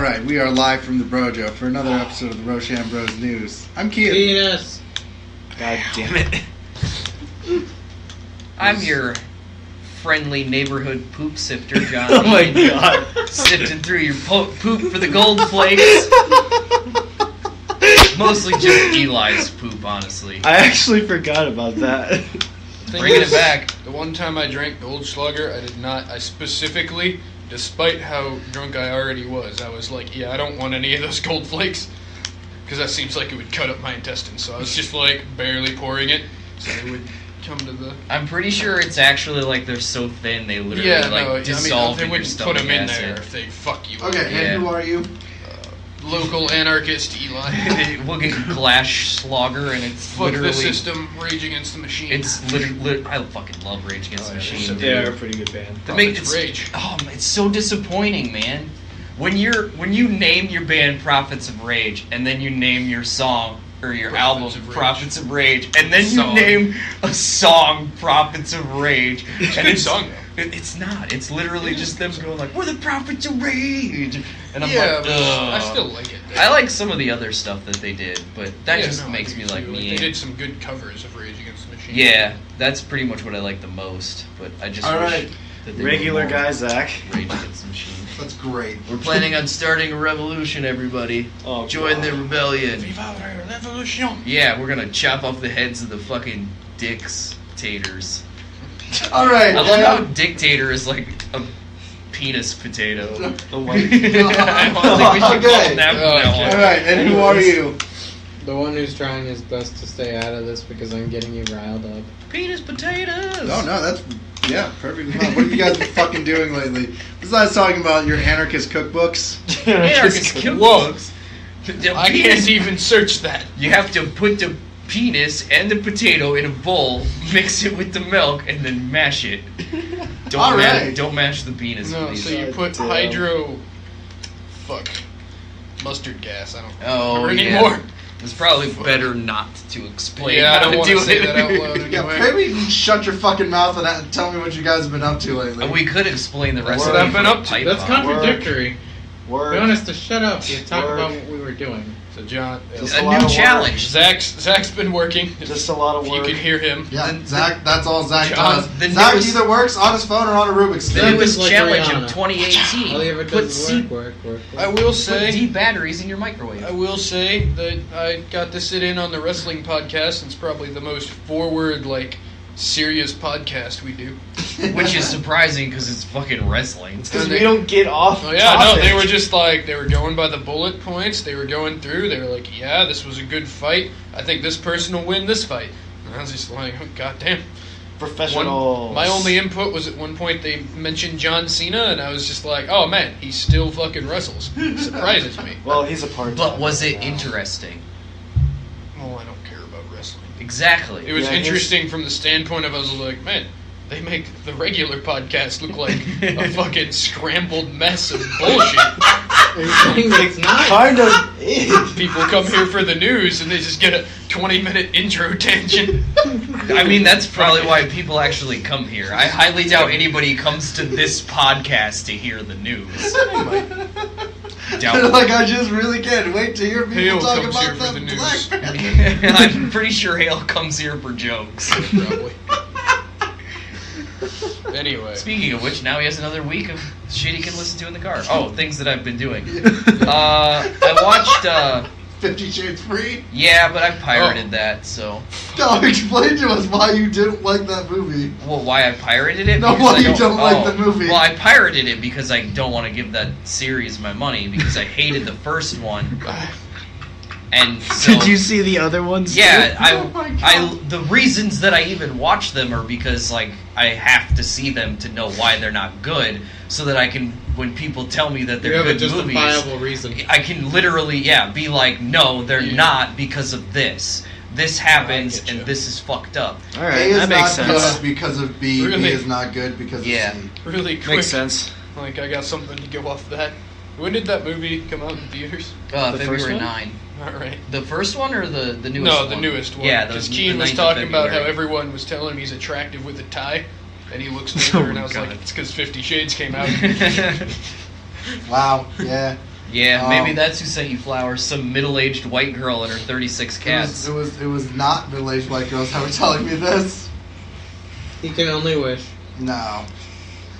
Alright, we are live from the Brojo for another episode of the Roshan Bros News. I'm Keith. Penis. God damn it. I'm your friendly neighborhood poop sifter, John. Oh my god. Sifting through your poop for the gold flakes. Mostly just Eli's poop, honestly. I actually forgot about that. Bringing it back. The one time I drank Goldschlager, I specifically, despite how drunk I already was, I was like, yeah, I don't want any of those gold flakes. Because that seems like it would cut up my intestines. So I was just like barely pouring it. So it would come to the... I'm pretty sure it's actually like they're so thin they literally dissolve they in your wouldn't stomach put them in acid. there if they fuck you. Okay, and who are you? Local anarchist Eli. We'll get Glash Slogger, and it's Fuck literally... the system, Rage Against the Machine. It's literally... I fucking love Rage Against the Machine. They're a pretty good band. Prophets Rage. Oh, it's so disappointing, man. When you name your band Prophets of Rage, and then you name your song or your album Prophets of Rage, and then you name a song Prophets of Rage, It's a and good song though. It's not. It's literally just them going like, "We're the Prophets of Rage," and I'm Yeah, like, but ugh. I still like it. I like some of the other stuff that they did, but that just makes me like me. They did some good covers of Rage Against the Machine. Yeah, that's pretty much what I like the most. But I just wish that they Regular were more guy Zach. Rage Against the Machine. That's great. We're planning on starting a revolution, everybody. Oh, Join God. the rebellion. Viva la revolution. Yeah, we're gonna chop off the heads of the fucking dictators. Alright, I love how dictator is like a penis potato. Oh my I don't think we should call Okay. it that from now on. Alright, and who are you? The one who's trying his best to stay out of this because I'm getting you riled up. Penis potatoes! Oh no, that's perfect. What have you guys been fucking doing lately? Besides talking about your anarchist cookbooks. Anarchist cookbooks. I can't even search that. You have to put the penis and the potato in a bowl, mix it with the milk, and then mash it. Don't mash the penis, No, please. so you put mustard gas. I don't Oh, remember yeah. anymore. It's probably better not to explain Yeah, I how don't to want do to say it. that out loud Yeah, anyway. maybe you can shut your fucking mouth and tell me what you guys have been up to lately. We could explain the rest What of I've been up to. That's contradictory. Work. Be honest to shut up. You talk Work. about what we were doing. So John, Just A a lot new of challenge. Zach's been working. Just a lot of If you work. can hear him. Yeah, Zach, that's all Zach John, does. the Zach newest- either works on his phone or on a Rubik's The Cube. newest like challenge Rihanna. of 2018. All he ever Put does is work. I will Put say, D batteries in your microwave. I will say that I got to sit in on the wrestling podcast, and it's probably the most forward, serious podcast we do. Which is surprising because it's fucking wrestling. Because we don't get off Oh yeah, topic. no, they were just they were going by the bullet points. They were going through. They were like, yeah, this was a good fight. I think this person will win this fight. And I was just like, oh, goddamn. Professional. My only input was at one point they mentioned John Cena, and I was just like, oh man, he still fucking wrestles. Surprises me. Well, he's a part. But was it interesting? Well, I don't care about wrestling. Exactly. It was Yeah, interesting from the standpoint of I was like, man, they make the regular podcast look like a fucking scrambled mess of bullshit. Are you saying that it's not? Kind of is. People come here for the news and they just get a 20-minute intro tangent. I mean, that's probably why people actually come here. I highly doubt anybody comes to this podcast to hear the news. Doubt. Like, I just really can't wait to hear people Hale talk comes about here for the the news. black. I'm pretty sure Hale comes here for jokes. Probably. Anyway. Speaking of which, now he has another week of shit he can listen to in the car. Oh, things that I've been doing. I watched, 50 Shades Free? yeah, but I pirated that, so. No, explain to us why you didn't like that movie. Well, why I pirated it? No, Because why I you don't like the movie. Well, I pirated it because I don't want to give that series my money because I hated the first one. And so, Did you see the other ones? yeah, Oh my God. the reasons that I even watch them are because I have to see them to know why they're not good, so that I can, when people tell me that You they're have a good movies, justifiable reason. I can literally, be like, no, they're not because of this. This happens, getcha. and this is fucked up. All A right, is that makes not sense. good because of B. Really? B is not good because Yeah. of C. Really quick. Makes sense. I got something to go off that. When did that movie come out in theaters? The first February one? 9. Alright. The first one or the newest one? No, the newest one. Yeah, because the Keen was 9th of talking about how February. everyone was telling him he's attractive with a tie, and he looks Oh older, and my I was God. like, it's because 50 Shades came out. Wow, yeah. Yeah, maybe that's who sent you flowers. Some middle-aged white girl and her 36 cats. It was not middle-aged white girls that were telling me this. He can only wish. No.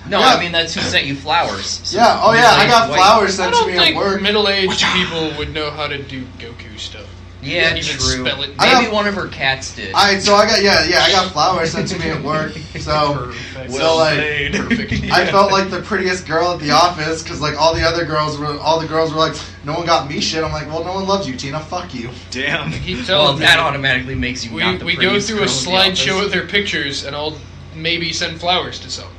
No, Yeah. I mean that's who sent you flowers. So Yeah. Oh yeah. I got middle-aged white- flowers I sent to don't me at think work. middle-aged people would know how to do Goku stuff. Yeah, Even true. spell it. I Maybe got- one of her cats did. I got flowers sent to me at work. So Perfect. so like Perfect. I felt like the prettiest girl at the office because like all the girls were like, no one got me shit. I'm like, well, no one loves you, Tina. Fuck you. Damn. Keep Well, telling that me. automatically makes you not the We go prettiest through a girl in the slideshow office. of their pictures, and I'll maybe send flowers to some.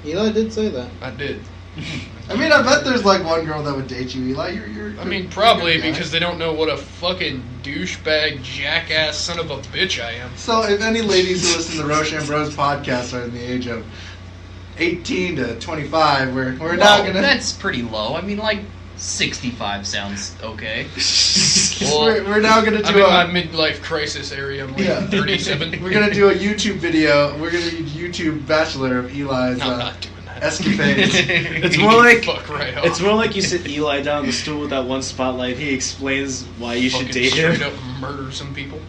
Eli did say that. I did. I mean, I bet there's like one girl that would date you, Eli. I mean, probably because they don't know what a fucking douchebag, jackass son of a bitch I am. So, if any ladies who listen to Roshan Bros podcast are in the age of 18 to 25, we're Well, now gonna That's pretty low. I mean, like 65 sounds okay. we're now gonna I'm do in my a midlife crisis area. I'm like Yeah. 37. we're gonna do a YouTube video. We're gonna do YouTube Bachelor of Eli's No, I'm not doing that. escapades. It's more like Fuck right off. it's more like you sit Eli down on the stool with that one spotlight. He explains why you should Fucking date straight him. up murder some people.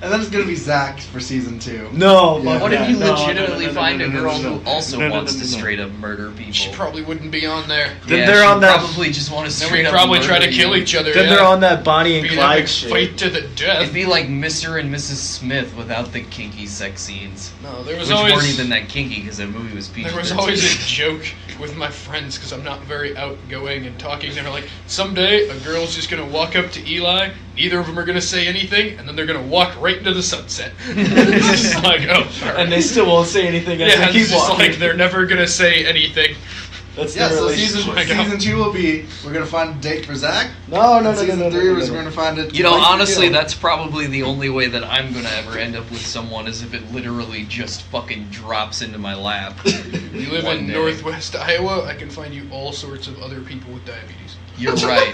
And then it's gonna be Zach for season 2. No, Yeah. fuck What if that. you No, legitimately no, no, no, find no, a no, girl no, no. who also No, no, wants no, to no, no. straight up murder people? She probably wouldn't be on there. Then yeah, they're she'd on that- probably just want to Then straight we'd up probably try to murder kill you. each other. Then yeah. they're on that Bonnie and Be an epic Clyde shit. fight to the death. It'd be like Mr. and Mrs. Smith without the kinky sex scenes. No, there was Which always weren't even that kinky because the movie was PG-13. there was always a joke with my friends because I'm not very outgoing and talking. They're like, someday a girl's just gonna walk up to Eli. Neither of them are gonna say anything, and then they're gonna walk right into the sunset. It's just like, oh, all right. And they still won't say anything as yeah, they it's keep just walking. like they're never gonna say anything. That's Yeah, their so relationship. season 2 will be we're gonna find a date for Zach. No, no, And no, season no, no, 3 no, is no, we're no. gonna find it. You know, like the honestly, deal. that's probably the only way that I'm gonna ever end up with someone is if it literally just fucking drops into my lap. You live One in day. Northwest Iowa, I can find you all sorts of other people with diabetes. You're right.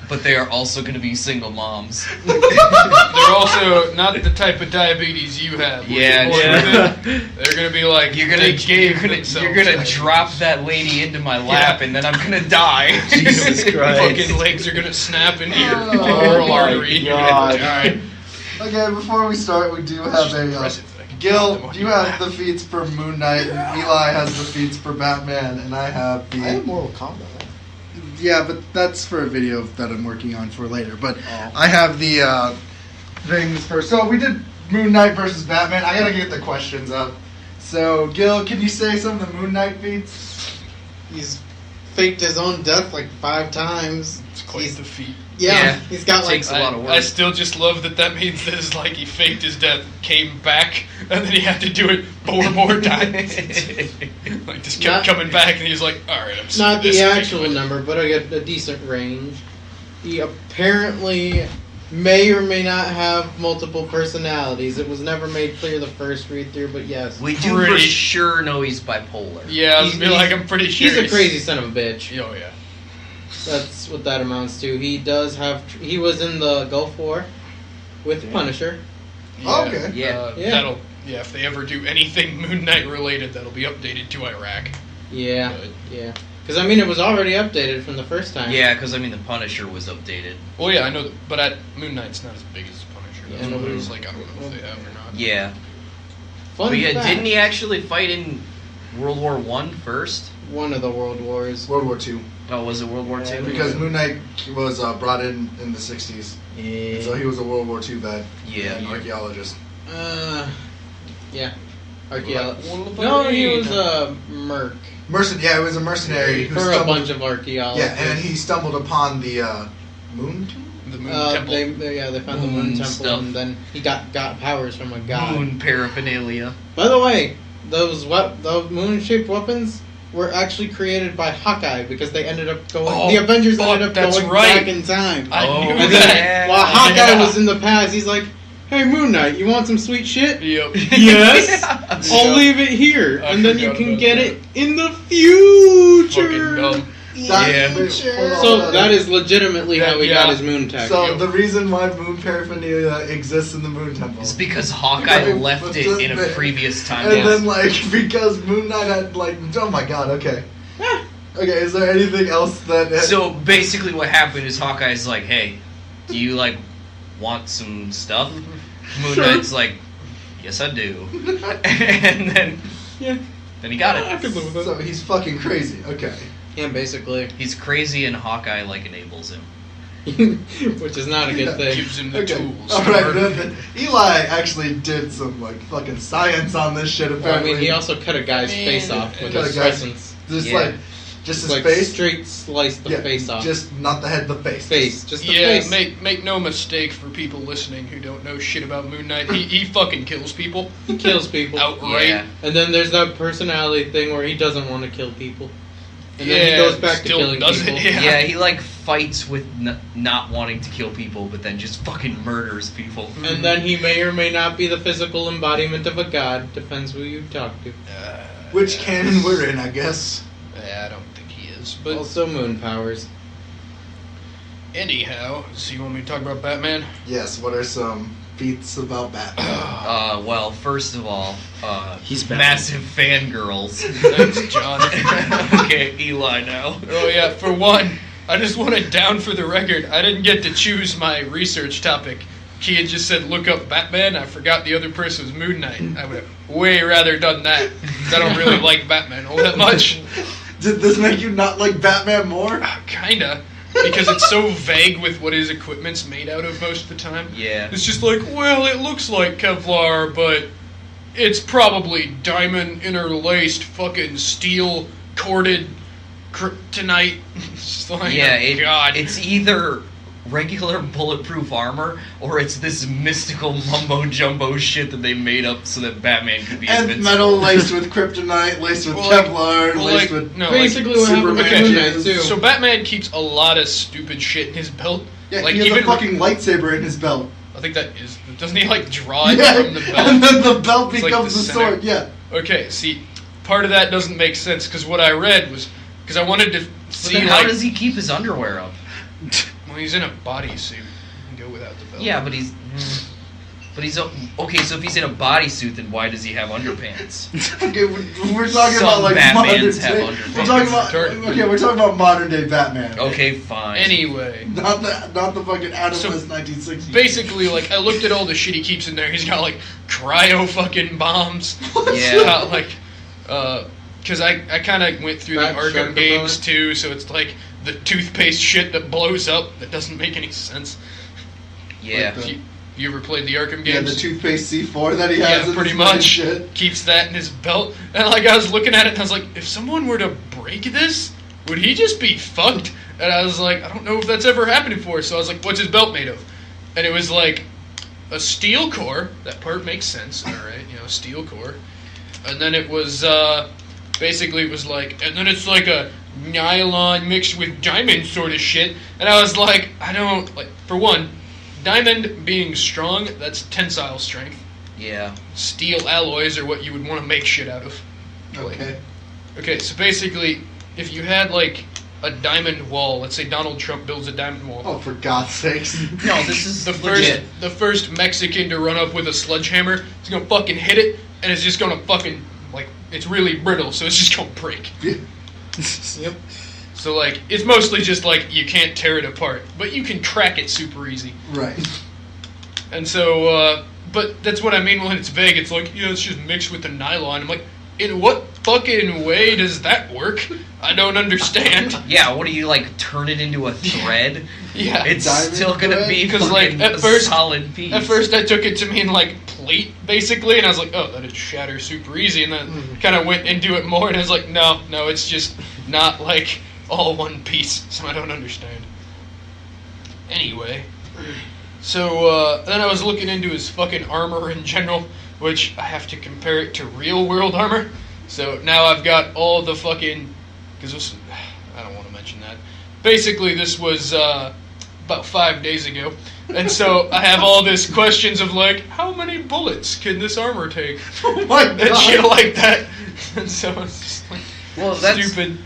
But they are also gonna be single moms. They're also not the type of diabetes you have. which Yeah, is more yeah. thin. They're gonna be like, You're gonna they gave you're themselves gonna diabetes. drop that lady into my lap Yeah. and then I'm gonna die. Jesus Christ. Fucking legs are gonna snap in here. Oh Oral my artery. You're God. gonna die. Okay, before we start, we do have a Impressive thing. Gil. Them on You your have lap. the feats for Moon Knight, and Eli has the feats for Batman, and I have the. I have Mortal Kombat. Yeah, but that's for a video that I'm working on for later. But Oh. I have the things for. So we did Moon Knight versus Batman. I gotta get the questions up. So Gil, can you say some of the Moon Knight feats? He's faked his own death like 5 times. It's quite He's- the feat. Yeah, he's got like Takes a lot of work. I still just love that means that it's like he faked his death, came back, and then he had to do it 4 more times. Like just kept Not- coming back, and he was like, "All right, I'm sick not of this." the and actual kept number, but I get a decent range. He apparently may or may not have multiple personalities. It was never made clear the first read through, but yes. We do for Pretty- sure know he's bipolar. Yeah, I was He's- be like, I'm pretty sure He's a crazy son of a bitch. Oh yeah. That's what that amounts to. He does have. He was in the Gulf War with Damn. Punisher. Oh, okay. Yeah. Yeah. That'll. Yeah, if they ever do anything Moon Knight related, that'll be updated to Iraq. Yeah, But- yeah. Because I mean, it was already updated from the first time. Yeah, because I mean the Punisher was updated. Well, yeah, I know, but Moon Knight's not as big as Punisher. Yeah, That's what nobody's- it's like. I don't know if they have or not. Yeah. Fun But yeah, fact, didn't he actually fight in World War One first? One of the World Wars. World War II. Oh, was it World War Yeah, Two? Because Moon Knight was brought in the 60s. Yeah. So he was a World War II vet. Yeah. And archaeologist. Yeah. Archaeologist. Like, No, he was a merc Yeah, it was a mercenary who for a stumbled. bunch of archaeologists. Yeah, and he stumbled upon the Moon Tomb? The Moon Temple. They found the Moon Moon Temple, stuff. and then he got powers from a god. Moon paraphernalia. By the way, those moon-shaped weapons were actually created by Hawkeye because they ended up going. Oh, the Avengers fuck, ended up that's going right. back in time. I Oh, knew And that. then, while Hawkeye Yeah. was in the past, he's like, "Hey, Moon Knight, you want some sweet shit? Yep. Yes. I'll Yeah. leave it here, I and then you forgot can about get that. it in the future." Fucking dumb. Yeah. So that is legitimately how he got Yeah. his moon tech. So the reason why Moon paraphernalia exists in the Moon Temple. It's because Hawkeye Right, left but it in a just- previous time. And then, like, because Moon Knight had, like, oh my god, okay. Okay, is there anything else that... So basically what happened is Hawkeye's like, hey, do you, like, want some stuff? Moon Knight's like, yes, I do. And then... Yeah. Then he got I it. could live with it. So he's fucking crazy. Okay. Yeah, basically. He's crazy and Hawkeye, like, enables him. Which is not a good thing. Gives him the tools. Alright, then Eli actually did some, like, fucking science on this shit, Well, I apparently. mean, he also cut a guy's face off with Cut a his guy's- presence. Just, Yeah. like, just his Like, face? straight sliced the face off. Just not the head, the face. Just the Yeah, face. make no mistake for people listening who don't know shit about Moon Knight. He fucking kills people He kills people. outright. Yeah. And then there's that personality thing where he doesn't want to kill people. And then he Yeah, goes back to still killing does it, people. yeah. Yeah, he, like, fights with not wanting to kill people, but then just fucking murders people. And then he may or may not be the physical embodiment of a god. Depends who you talk to. Which canon we're in, I guess. I don't think he is. But Also moon powers. anyhow, so you want me to talk about Batman? Yes, what are some feats about Batman? Well, first of all, He's Batman. massive fangirls. Thanks, John. Okay, Eli now. Oh yeah, for one, I just want it down for the record. I didn't get to choose my research topic. He had just said look up Batman. I forgot the other person was Moon Knight. I would have way rather done that. 'Cause I don't really like Batman all that much. Did this make you not like Batman more? Kinda. Because it's so vague with what his equipment's made out of most of the time. Yeah. It's just like, well, it looks like Kevlar, but it's probably diamond interlaced fucking steel corded kryptonite. It's just like, Yeah, oh, God. it's either regular bulletproof armor or it's this mystical mumbo jumbo shit that they made up so that Batman could be And invincible. metal laced with kryptonite, laced with Well, like- Kevlar, well, laced like, with... no, Basically what happened with Superman Moon Knight is- too. So Batman keeps a lot of stupid shit in his belt. Yeah, like he has even a fucking lightsaber in his belt. I think that is. Doesn't he like draw it Yeah, from the belt? and then the belt It's like becomes the the center. sword, yeah. Okay, see, part of that doesn't make sense because what I read was because I wanted to But see then how like, does he keep his underwear up? well, he's in a bodysuit. He can go without the belt. Yeah, but he's okay. So if he's in a bodysuit, then why does he have underpants? Okay, we're talking Some about like Batmans modern have day. underpants. We're talking about we're talking about modern day Batman. Okay, fine. Anyway, Not the fucking Adam So, West 1960s. basically, like I looked at all the shit he keeps in there. He's got like cryo fucking bombs. He's Yeah. got like, because I kind of went through the That Arkham shark games repellent? too, so it's like the toothpaste shit that blows up that doesn't make any sense. Yeah. Like You ever played the Arkham Yeah, games? the toothpaste C4 that he has. Yeah, in pretty his fucking much. Shit. Keeps that in his belt. And like I was looking at it and I was like, if someone were to break this, would he just be fucked? And I was like, I don't know if that's ever happened before. So I was like, what's his belt made of? And it was like a steel core. That part makes sense. All right, steel core. And then it was basically it was like, and then it's like a nylon mixed with diamond sort of shit. And I was like, I don't like. For one, diamond being strong, that's tensile strength. Yeah. Steel alloys are what you would want to make shit out of. Okay. Okay, so basically, if you had like a diamond wall, let's say Donald Trump builds a diamond wall. Oh, for God's sakes. No, this is The legit. first Mexican to run up with a sledgehammer is gonna fucking hit it, and it's just gonna fucking like it's really brittle, so it's just gonna break. Yep. So like it's mostly just like you can't tear it apart, but you can crack it super easy. Right. And so, but that's what I mean when it's vague. It's like, it's just mixed with the nylon. I'm like, in what fucking way does that work? I don't understand. Yeah, what do you like? Turn it into a thread? Yeah. It's Diamond still gonna thread? be 'Cause, like, fucking at a first- solid piece. At first I took it to mean like plate, basically, and I was like, oh, that'd shatter super easy. And then kind of went into it more, and I was like, no, it's just not like all one piece, so I don't understand. Anyway, so then I was looking into his fucking armor in general, which I have to compare it to real world armor. So now I've got all the fucking, because this, I don't want to mention that. Basically, this was about 5 days ago, and so I have all this questions of like, how many bullets can this armor take? Oh my And God. shit like that. And so it's just like Well, that's stupid.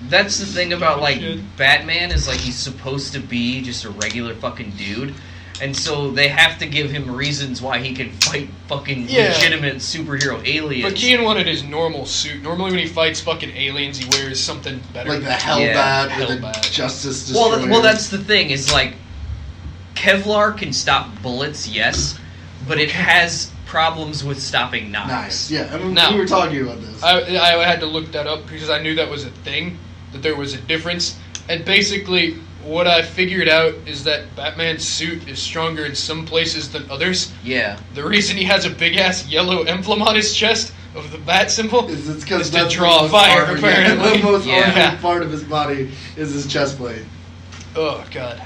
That's the thing about like Shit. Batman is like he's supposed to be just a regular fucking dude, And so they have to give him reasons why he can fight fucking legitimate superhero aliens. But Kean wanted his normal suit. Normally when he fights fucking aliens, he wears something better. Like the Hellbat or the Hellbat. Justice Destroyer. Well, that's the thing, is like, Kevlar can stop bullets, yes, but it has problems with stopping knives. Nice. Yeah, I mean, Now, we were talking about this. I had to look that up because I knew that was a thing, that there was a difference. And basically, what I figured out is that Batman's suit is stronger in some places than others. Yeah. The reason he has a big-ass yellow emblem on his chest of the bat symbol Is is because to draw fire, apparently. The most Yeah. armored part of his body is his chest plate. Oh, God.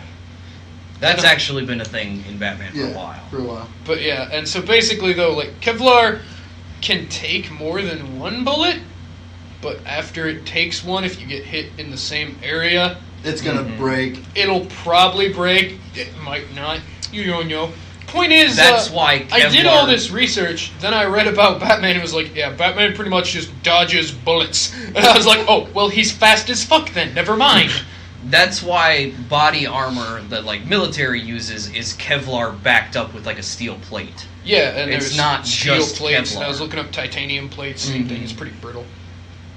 That's actually been a thing in Batman for Yeah, a while. for a while. But yeah, and so basically, though, like, Kevlar can take more than one bullet, but after it takes one, if you get hit in the same area, It's gonna break. it'll probably break. It might not. You don't know. Point is, That's why I did all Kevlar- this research, then I read about Batman and was like, yeah, Batman pretty much just dodges bullets. And I was like, oh, well, he's fast as fuck then, never mind. That's why body armor that like military uses is Kevlar backed up with like a steel plate. Yeah, and It's there's not steel just plates, and I Kevlar. was looking up titanium plates, same thing, it's pretty brittle.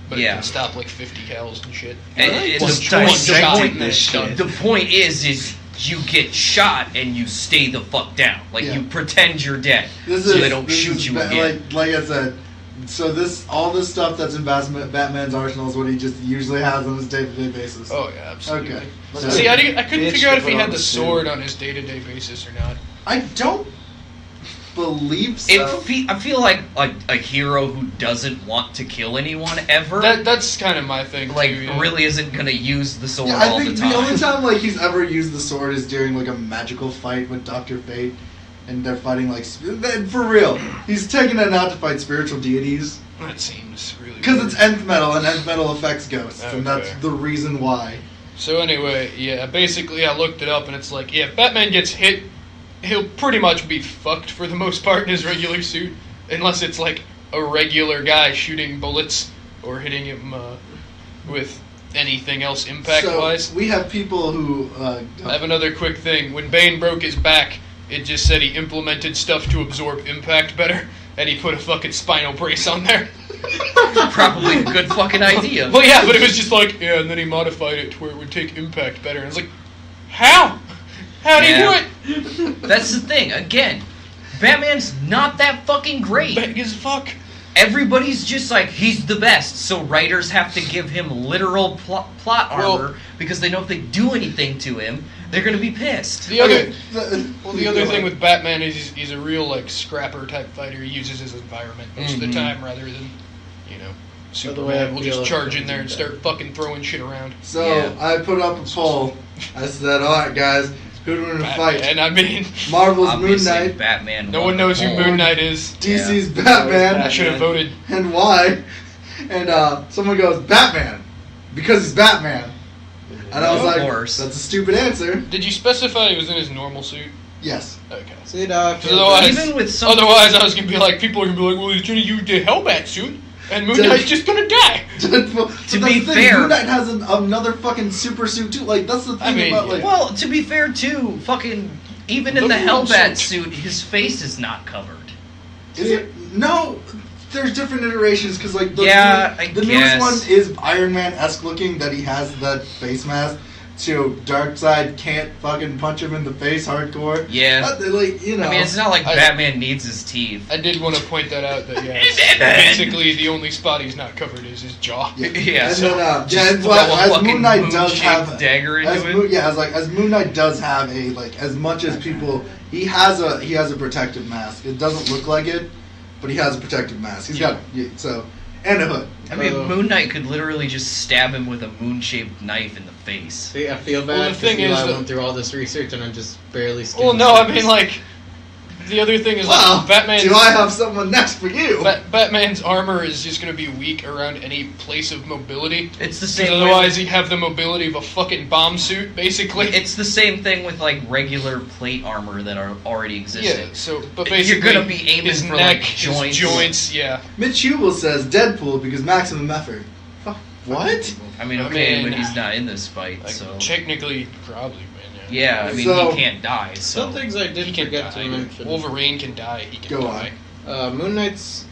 But it Yeah. can stop like 50 cals and shit. And Let's the point- dissect the this point- shit. The point is you get shot and you stay the fuck down. Like Yeah. you pretend you're dead, This so is, they don't this shoot is you ba- again. Like I said, so all this stuff that's in Batman's arsenal is what he just usually has on his day-to-day basis. Oh, yeah, absolutely. Okay. So- See, I couldn't Bitch figure out if to he put had on the the sword suit. on his day-to-day basis or not. I don't believe so. I feel like a hero who doesn't want to kill anyone ever, That's kind of my thing, like too. Yeah. really isn't gonna use the sword Yeah, I all think the the time. only time like he's ever used the sword is during like a magical fight with Dr. Fate, and they're fighting like for real. He's taking it out to fight spiritual deities That seems really because weird. it's nth metal and nth metal affects ghosts, and that's Okay. the reason why. So anyway, yeah, basically I looked it up and it's like, yeah, if Batman gets hit, he'll pretty much be fucked for the most part in his regular suit, unless it's like a regular guy shooting bullets or hitting him with anything else impact-wise. So we have people who. I have another quick thing. When Bane broke his back, it just said he implemented stuff to absorb impact better, and he put a fucking spinal brace on there. Probably a good fucking idea. Well, yeah, but it was just like, yeah, and then he modified it to where it would take impact better. And I was like, how? How do you Yeah. do it? That's the thing. Again, Batman's not that fucking great. Big as fuck. Everybody's just like, he's the best, so writers have to give him literal plot armor because they know if they do anything to him, they're gonna be pissed. The other, Okay, the other thing with Batman is he's a real like scrapper type fighter. He uses his environment most of the time rather than, you know, By the way, I Superman will feel just like charge in I'm there and better. start fucking throwing shit around. So Yeah. I put up a poll. I said, "All right, guys, who do we want to fight? And I mean, Marvel's Moon Obviously, Knight, Batman. no won one knows the who poll. Moon Knight is. DC's Yeah. Batman, I should have voted. and why?" And someone goes, "Batman, because he's Batman." And I was Of like, course. "That's a stupid answer." Did you specify he was in his normal suit? Yes. Okay. See, now I feel Otherwise, bad. Even with some- otherwise, I was gonna be like, people are gonna be like, well, he's gonna use the Hellbat suit, and Moon Just- Knight's just gonna die. To be fair- Moon Knight has another fucking super suit too. Like that's the thing I mean, about like. Well, to be fair too, fucking even in The the Moon Hellbat suit. suit, his face is not covered. Is it? No, there's different iterations because like the, Yeah, I the guess. newest one is Iron Man-esque looking that he has that face mask. So Darkseid can't fucking punch him in the face hardcore. Yeah. Like you know. I mean, it's not like I- Batman needs his teeth. I did want to point that out. That yeah, Batman. basically the only spot he's not covered is his jaw. Yeah. Yeah, And so then, yeah, just and throw well, a as fucking Moon Knight does moon-shaped have dagger into as it. as Moon Knight does have a like as much as people he has a protective mask. It doesn't look like it, but he has a protective mask. He's got so and a hood. I mean, Moon Knight could literally just stab him with a moon-shaped knife in the face. See, I feel Well, bad the because thing is Eli that- went through all this research and I'm just barely skimming Well, no, the I surface. mean like the other thing is Well, like Batman's. do I have someone next for you? Batman's armor is just going to be weak around any place of mobility. It's the Because same. otherwise, Way he'd have the mobility of a fucking bomb suit, basically. it's the same thing with like regular plate armor that are already existing. Yeah. So, but You're basically, gonna be aiming his for, neck, like, his joints. joints. Yeah. Mitch Hubel says Deadpool because maximum effort. What? I mean, I okay, mean, but he's not in this fight, Like, so technically, probably, man. Yeah. Yeah, I mean, So- he can't die, so... Some things I did He can forget to die. mention. Wolverine can die. He can Go die. Moon Knight's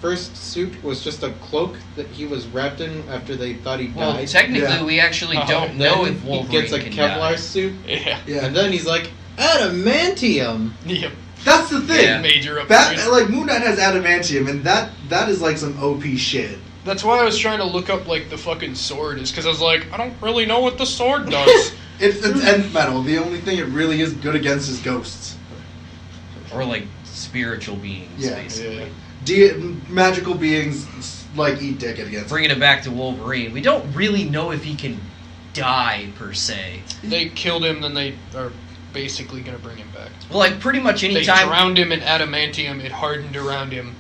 first suit was just a cloak that he was wrapped in after they thought he Well, died. technically, Yeah. we actually Oh, don't Then know if Wolverine he gets a can Kevlar die. suit, Yeah. Yeah. and then he's like, adamantium. Yep. That's the thing. Yeah. Major upgrade. Bat, like Moon Knight has adamantium, and that is like some OP shit. That's why I was trying to look up like the fucking sword is because I was like, I don't really know what the sword does. It's nth metal. The only thing it really is good against is ghosts. Or, like, spiritual beings, Yeah. basically. Magical beings like eat dick against. Bringing it back to Wolverine, we don't really know if he can die, per se. They killed him, then they are basically gonna bring him back. Well, like, pretty much They anytime... drowned him in adamantium. It hardened around him.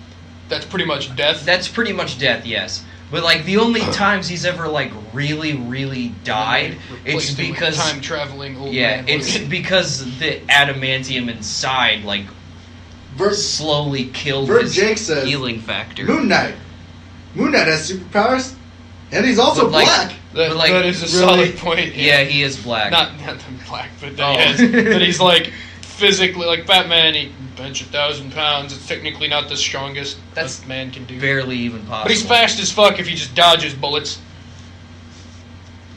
That's pretty much death. That's pretty much death, yes. But, like, the only times he's ever, like, really, really died, it's because... time traveling old Yeah, man. it's because the adamantium inside, like, slowly killed Vert his Jake says, healing factor. Moon Knight. Moon Knight has superpowers, and he's also But, like, black. that, but, like, that is a really- solid point. Yeah, he is black. Not the black, but that Oh. he has. But he's like physically like Batman. He bench 1,000 pounds. It's technically not the strongest That's a man can do. barely even possible. But he's fast as fuck if he just dodges bullets.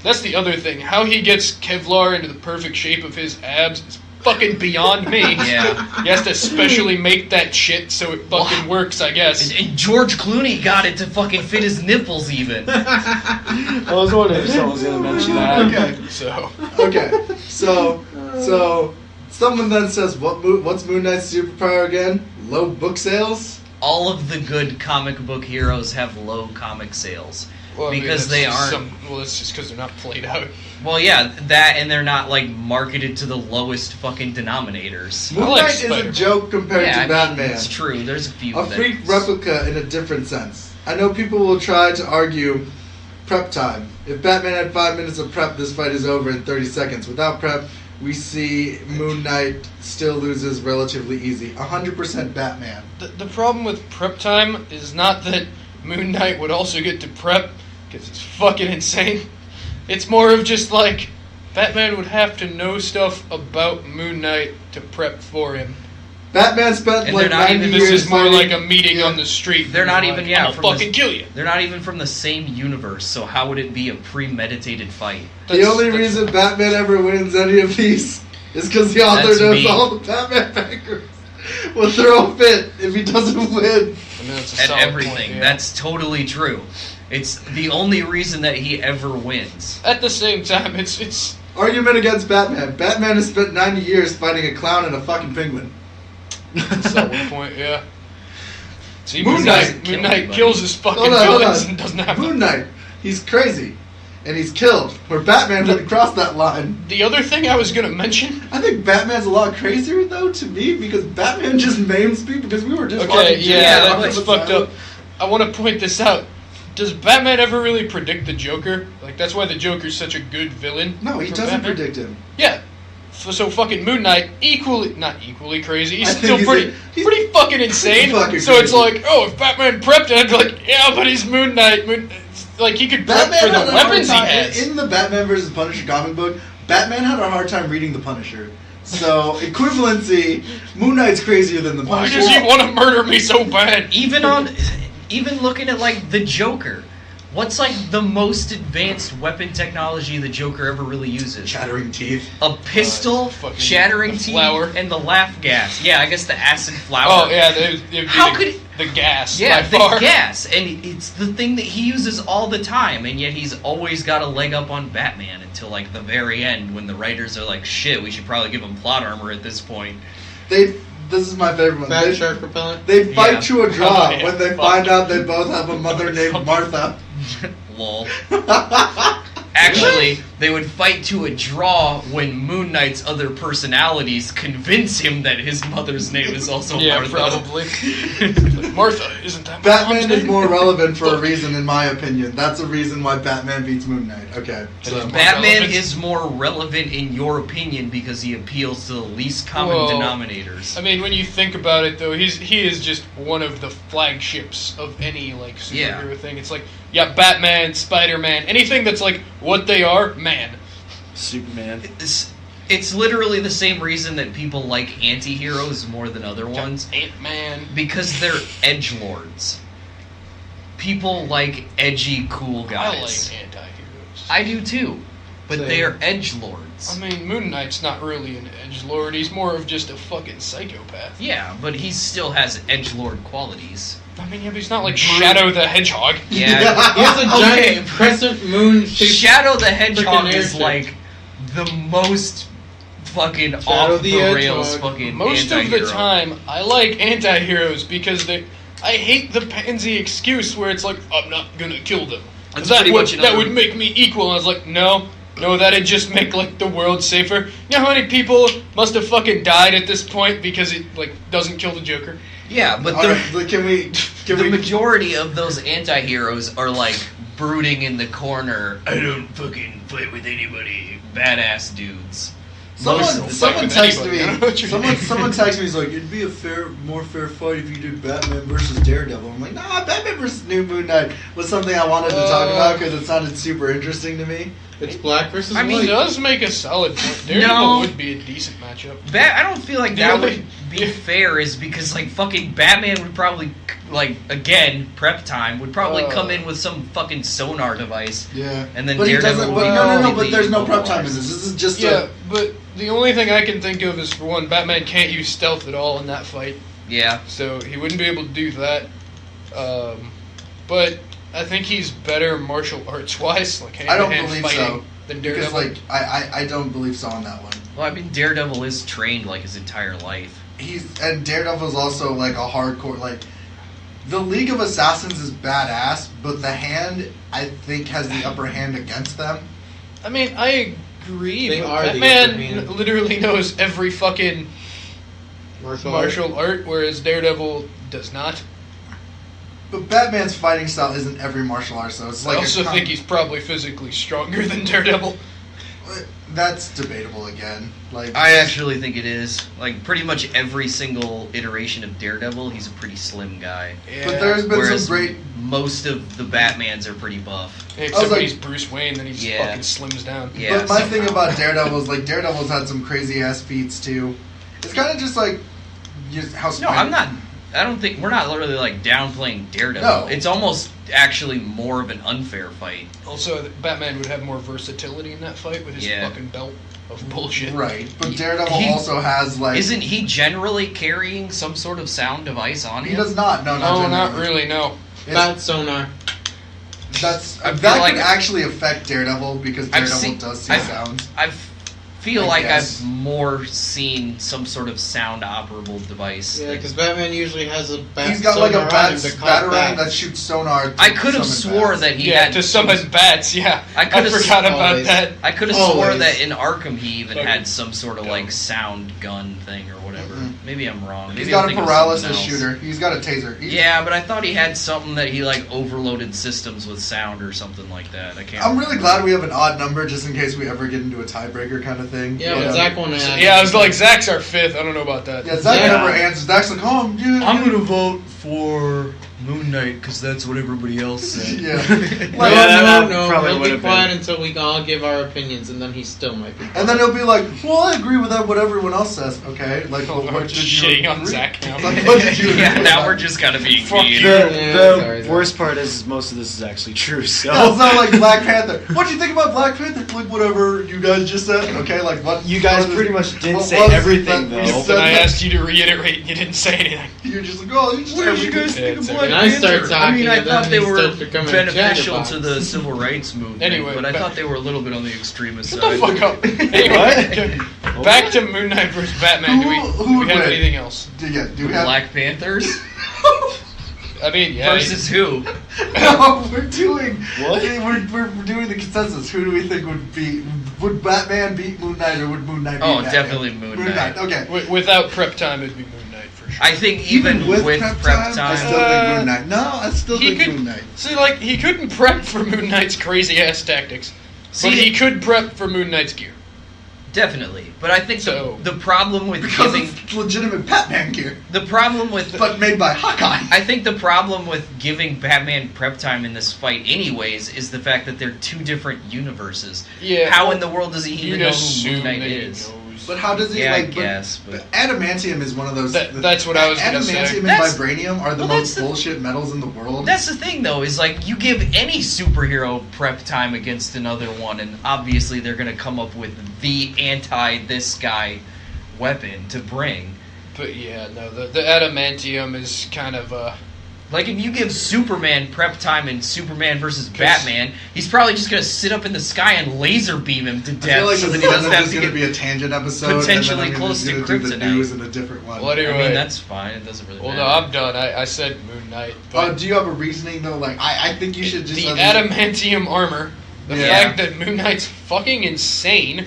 That's the other thing. How he gets Kevlar into the perfect shape of his abs is fucking beyond me. Yeah. He has to specially make that shit so it fucking works, I guess. And George Clooney got it to fucking fit his nipples even. I was wondering if someone was going to mention that. Okay. So Okay. So someone then says, what's Moon Knight's superpower again? Low book sales? All of the good comic book heroes have low comic sales. well, I mean, Because that's they just aren't- well, that's just because they're not played out. Well, yeah, that and they're not, like, marketed to the lowest fucking denominators. Moon like Knight is a Spider-Man. joke compared Yeah, to I mean, Batman. it's true. There's a few A that... freak replica in a different sense. I know people will try to argue prep time. If Batman had 5 minutes of prep, this fight is over in 30 seconds. Without prep, we see Moon Knight still loses relatively easy. 100% Batman. The problem with prep time is not that Moon Knight would also get to prep, because it's fucking insane. It's more of just like, Batman would have to know stuff about Moon Knight to prep for him. Batman spent And like they're not 90 even- This years is more fighting- like a meeting Yeah. on the street. They're not Like, even, yeah, I'll from fucking this- kill you. They're not even from the same universe, so how would it be a premeditated fight? The only reason Batman ever wins any of these is because the author That's knows me. all the Batman backers will throw a fit if he doesn't win. I mean, that's a And solid everything. point, yeah. That's totally true. It's the only reason that he ever wins. At the same time, it's Argument against Batman. Batman has spent 90 years fighting a clown and a fucking penguin. a solid point, yeah. See, Moon Moon Knight Knight, Moon Knight kills his fucking Hold on, hold villains on. and doesn't have Moon Knight, he's crazy. And he's killed. Where Batman wouldn't cross that line. The other thing I was gonna mention. I think Batman's a lot crazier, though, to me, because Batman just maims people, because we were just Okay, watching yeah, Jimmy that's Arthur fucked Asylum. up. I want to point this out. Does Batman ever really predict the Joker? Like, that's why the Joker's such a good villain. No, he for doesn't Batman? predict him. Yeah. So fucking Moon Knight, not equally crazy. He's I think still he's pretty fucking insane. fucking So it's crazy. like, oh, if Batman prepped, I'd be like, yeah, but he's Moon Knight. It's like, he could prep Batman for had the a hard weapons he time, has. in the Batman vs. Punisher comic book, Batman had a hard time reading the Punisher. So, equivalency, Moon Knight's crazier than the Why Punisher. does he want to murder me so bad? Even looking at, like, the Joker. What's, like, the most advanced weapon technology the Joker ever really uses? Shattering teeth. A pistol, fucking shattering the teeth, flower. and the laugh gas. Yeah, I guess the acid flower. Oh, yeah, it'd be How the, could- the gas. Yeah, by the far. gas. And it's the thing that he uses all the time, and yet he's always got a leg up on Batman until, like, the very end when the writers are like, shit, we should probably give him plot armor at this point. This is my favorite one. Bad shark repellent. They fight Yeah. to a draw Oh, yeah. when they Fuck. find out they both have a mother named Martha. Lol. Actually, they would fight to a draw when Moon Knight's other personalities convince him that his mother's name is also Yeah, Martha. probably. Like, Martha, isn't that my Batman mom's is name? more relevant for a Fuck. reason, in my opinion. That's a reason why Batman beats Moon Knight. Okay. So, More Batman relevant. is more relevant in your opinion because he appeals to the least common Well, denominators. I mean, when you think about it, though, he is just one of the flagships of any like superhero thing. It's like, yeah, Batman, Spider-Man, anything that's like what they are, man. Superman. It's It's literally the same reason that people like anti-heroes more than other ones. Ant-Man. Because they're edgelords. People like edgy, cool guys. I like anti-heroes. I do too. But Same. they are edgelords. I mean, Moon Knight's not really an edgelord. He's more of just a fucking psychopath. Yeah, but he still has edgelord qualities. I mean, yeah, but he's not like Shadow the Hedgehog. Yeah. He has a giant crescent moon shaped Shadow the Hedgehog freaking is airship. like the most fucking Shadow off the the rails Hedgehog. fucking Most anti-hero. of the time, I like anti-heroes because I hate the pansy excuse where it's like, I'm not gonna kill them. That's That pretty would, much that another- would make me equal. And I was like, no, that'd just make like the world safer. You know how many people must have fucking died at this point because it like doesn't kill the Joker? Yeah, but All right, like, can we the majority of those anti-heroes are like brooding in the corner. I don't fucking fight with anybody. Badass dudes. Someone with texted anybody. I don't know what me. you're Someone texted me. He's like, "It'd be a more fair fight if you did Batman versus Daredevil." I'm like, "Nah, Batman versus New Moon Knight was something I wanted to talk about because it sounded super interesting to me." It's black versus I white. mean, It does make a solid point. Daredevil No. would be a decent matchup. I don't feel like The that only- would be fair, is because like fucking Batman would probably like again prep time would probably come in with some fucking sonar device. Yeah, And then but he Daredevil doesn't. would But be no. But completely there's no prep time in immobilized. this. This is just Yeah, but the only thing I can think of is, for one, Batman can't use stealth at all in that fight, Yeah. so he wouldn't be able to do that. But I think he's better martial arts wise, like I don't hand-to-hand believe fighting, so. than Because Daredevil. I don't believe so on that one. Well, I mean, Daredevil is trained like his entire life. And Daredevil's also like a hardcore like. The League of Assassins is badass, but the Hand I think has the upper hand against them. I mean, I agree, They but are the upper Batman hand. literally knows every fucking martial martial art, whereas Daredevil does not. But Batman's fighting style isn't every martial art, so it's like I also think he's probably physically stronger than Daredevil. that's debatable again. Like I actually think it is. Like, pretty much every single iteration of Daredevil, he's a pretty slim guy. Yeah. But there's been Whereas some great. most of the Batmans are pretty buff. Except I was when like- he's Bruce Wayne, then he just Yeah. fucking slims down. Yeah, But my somehow. thing about Daredevil is like Daredevil's had some crazy ass feats too. It's kind of just like just how. No, I'm not. I don't think we're not really like downplaying Daredevil. No. It's almost actually more of an unfair fight. Also, Batman would have more versatility in that fight with his Yeah. fucking belt of bullshit. Right, but He- Daredevil he- also has like. Isn't he generally carrying some sort of sound device on He him? does not. No, not No, not generally. really, no. It's- Bat sonar. That's I feel that like- could actually affect Daredevil because I've Daredevil seen- does see I've- sounds. I feel I like guess. I've more seen some sort of sound operable device. Yeah, because Batman usually has a bat He's got like a sonar on him to call batarang bats. that shoots sonar. To I could have summon swore bats. that he Yeah, had to summon bats, yeah. I I could've forgot about always. that. I could have swore Always. that in Arkham he even Fucking had some sort of like dumb. sound gun thing or whatever. Mhm. Maybe I'm wrong. Maybe He's I'm got a thinking of paralysis something else. shooter. He's got a taser. Yeah, but I thought he had something that he like overloaded systems with sound or something like that. I can't. I'm really glad we have an odd number just in case we ever get into a tiebreaker kind of thing. Yeah, Yeah. but Zach won it. Yeah, I was like, Zach's our fifth. I don't know about that. Yeah, Zach Yeah. never answers. Zach's like, oh, yeah. I'm gonna vote for Moon Knight because that's what everybody else said. Yeah. No, Like, no, probably he'll be would've quiet been. until we all give our opinions, and then he still might be. and then he'll be like, well, I agree with that. What everyone else says. Okay, like, well, We're what just did you shitting on agree? Zach now. Like, what did you Yeah, agree now about? we're just gonna be Fuck mean. you. The, Yeah, the sorry, worst part is most of this is actually true. So It's not like Black Panther. What do you think about Black Panther? Like whatever you guys just said. Okay, like what you guys what pretty is- much didn't what say was it everything that we though. said And I that- asked you to reiterate, and you didn't say anything. You're just like, oh, you just What did you guys Yeah, think of it's Black okay. And I start Panther? talking, I mean, I and thought then they he were starts becoming a beneficial chatterbox. to the civil rights movement, Anyway, but I back- thought they were a little bit on the extremist Shut side. the fuck up. Anyway, back to Moon Knight versus Batman. Do we Who have would win? anything else? Yeah, do we have? Black Panthers I mean, yeah. versus who? No, we're doing. What? We're doing the consensus. Who do we think would beat? Would Batman beat Moon Knight or would Moon Knight beat Oh, Batman? definitely Moon Knight. Okay. Without prep time, it'd be Moon Knight for sure. I think even with prep I time, still think Moon Knight. No, I still He think could- Moon Knight. See, like, he couldn't prep for Moon Knight's crazy ass tactics, but he could prep for Moon Knight's gear. definitely. But I think So- the problem with Because giving it's legitimate Batman gear, the problem with but made by Hawkeye. I think the problem with giving Batman prep time in this fight, anyways, is the fact that they're two different universes. Yeah. How in the world does he even You'd know who assume Moon Knight that he is? knows suppose. But how does he Yeah, I like? guess, but Adamantium is one of those. That's what I was gonna say. Adamantium and That's- vibranium are the well, most that's the- bullshit metals in the world. that's the thing, though, is like you give any superhero prep time against another one, and obviously they're gonna come up with the anti-this guy weapon to bring. But yeah, no, the adamantium is kind of Like, if you give Superman prep time in Superman versus Batman, he's probably just gonna sit up in the sky and laser beam him to I death feel like so this that he is doesn't have just to going to get... be a tangent episode. potentially and then I'm close just to gonna do the kryptonite. news in a different one. Well, anyway. I mean, that's fine. It doesn't really well, matter. no, I'm done. I said Moon Knight. But Do you have a reasoning though? Like, I think you should just the adamantium armor, the Yeah. fact that Moon Knight's fucking insane,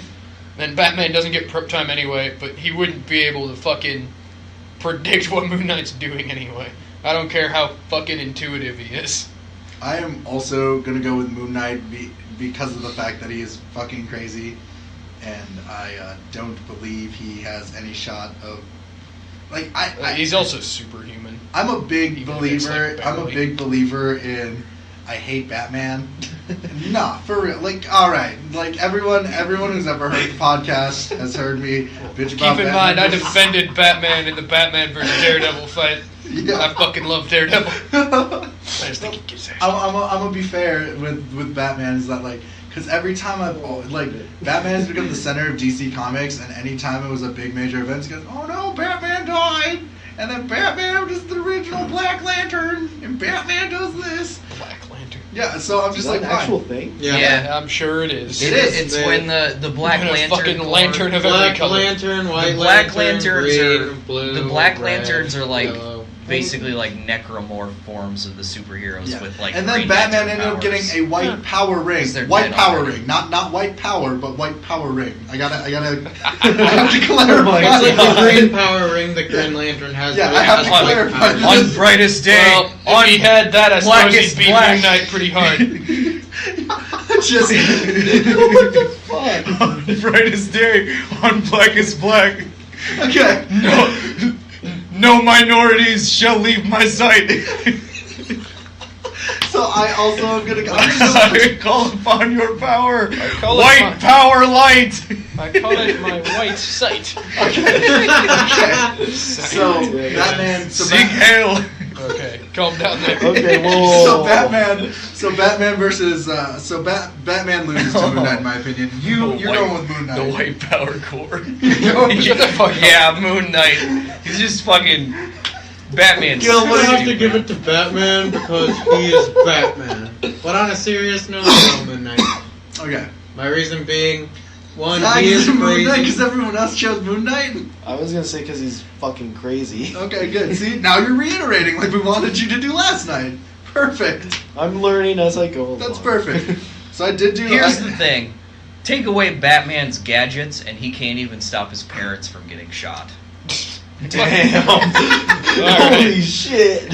and Batman doesn't get prep time anyway, but he wouldn't be able to fucking predict what Moon Knight's doing anyway. I don't care how fucking intuitive he is. I am also gonna go with Moon Knight because of the fact that he is fucking crazy, and I don't believe he has any shot of. Like He's also superhuman. I'm a big Even if it's, believer. like, I'm a barely. big believer in. I hate Batman. Nah, for real. Like, all right. Like everyone who's ever heard the podcast has heard me bitch about Keep in Batman mind, I versus- defended Batman in the Batman vs. Daredevil fight. Yeah. I fucking love Daredevil. I just think he gives ass. I'm gonna be fair with Batman is that like because every time Batman has become the center of DC Comics, and anytime it was a big major event, he goes, oh no, Batman died, and then Batman is the original Black Lantern, and Batman does this. Black Lantern. Yeah, so I'm Is just that like, an fine. actual thing? Yeah. I'm sure it is. It is. It's when the Black When a Lantern... fucking Corps- lantern of every Black color. Lantern, White The Black Lantern, Lanterns green, are- blue, the Black red, Lanterns are like... yellow. basically like necromorph forms of the superheroes Yeah. with like and then Green Batman Lantern ended up powers. getting a white power ring. 'Cause they're White dead power already. ring. Not white power, but white power ring. I gotta I have to clarify. It's like the Green Power Ring the Green Lantern has. Yeah, but it I have has to white clarify powers. this. On brightest day, Well, on if he had that, I suppose blackest he'd beat black. Moon Knight pretty hard. Just What the fuck? on brightest day, on blackest black. okay. No minorities shall leave my sight. So I also am gonna go. I'm just I call upon your power. call it White my- power light. I call it my white sight. okay. So Batman. So Sing hail. Okay, calm down there. Okay, whoa. Batman versus Batman loses to Moon Knight in my opinion. You're going with Moon Knight. The white power core. Shut the fuck up. Yeah, Moon Knight. He's just fucking Batman. Gil, I'm what gonna do have you to give it to Batman because he is Batman. But on a serious note, no Moon Knight. Okay. My reason being, one, Zach he is is Moon Knight crazy. because everyone else chose Moon Knight. I was gonna say because he's fucking crazy. Okay, good. See, now you're reiterating like we wanted you to do last night. Perfect. I'm learning as I go along. That's perfect. So I did do. Here's the thing. Take away Batman's gadgets and he can't even stop his parents from getting shot. Damn. Alright. Holy shit.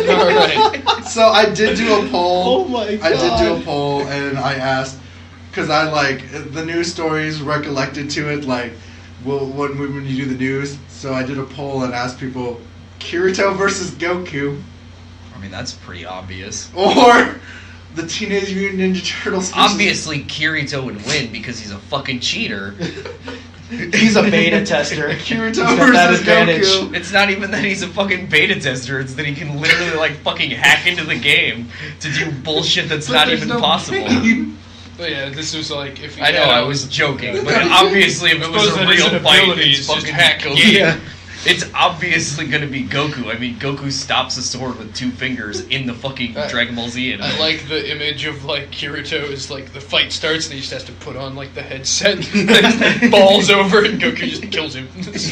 Alright. So I did do a poll. Oh my god. I did do a poll and I asked because I like the news stories recollected to it like when you do the news. So I did a poll and asked people Kirito versus Goku I mean, that's pretty obvious. or the Teenage Mutant Ninja Turtles. versus- Obviously, Kirito would win because he's a fucking cheater. He's a beta tester. Kirito He's got that versus advantage. Goku. It's not even that he's a fucking beta tester, it's that he can literally, like, fucking hack into the game to do bullshit that's But not there's even no possible. game. But yeah, this was like if he I know, had I a- was joking, but obviously if it was Suppose a that his real fight, ability it's is just fucking hack game. Goku. Yeah. It's obviously gonna be Goku. I mean, Goku stops a sword with 2 fingers in the fucking Dragon Ball Z anime. I like the image of like Kirito is like the fight starts and he just has to put on like the headset, and balls over and Goku just kills him.